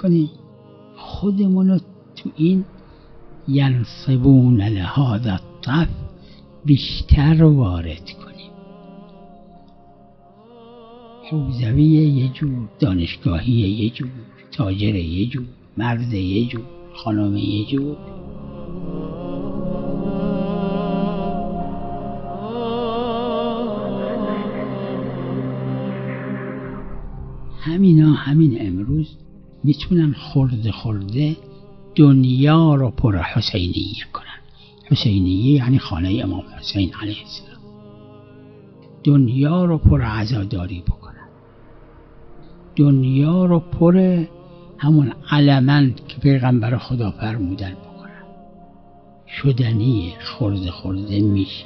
کنیم خودمون رو تو این ینصبون لهذا الطف بیشتر وارد کنیم. حوزوی یه جور، دانشگاهی یه جور، تاجر یه جور، مرد یه جور، خانم یه جور. همین امروز میتونن خورده دنیا رو پر حسینیه کنن. حسینیه یعنی خانه امام حسین علیه السلام. دنیا رو پر عزاداری بکنن، دنیا رو پر همون علمن که پیغمبر خدا فرمودن بکنن. شدنیه، خورده میشه.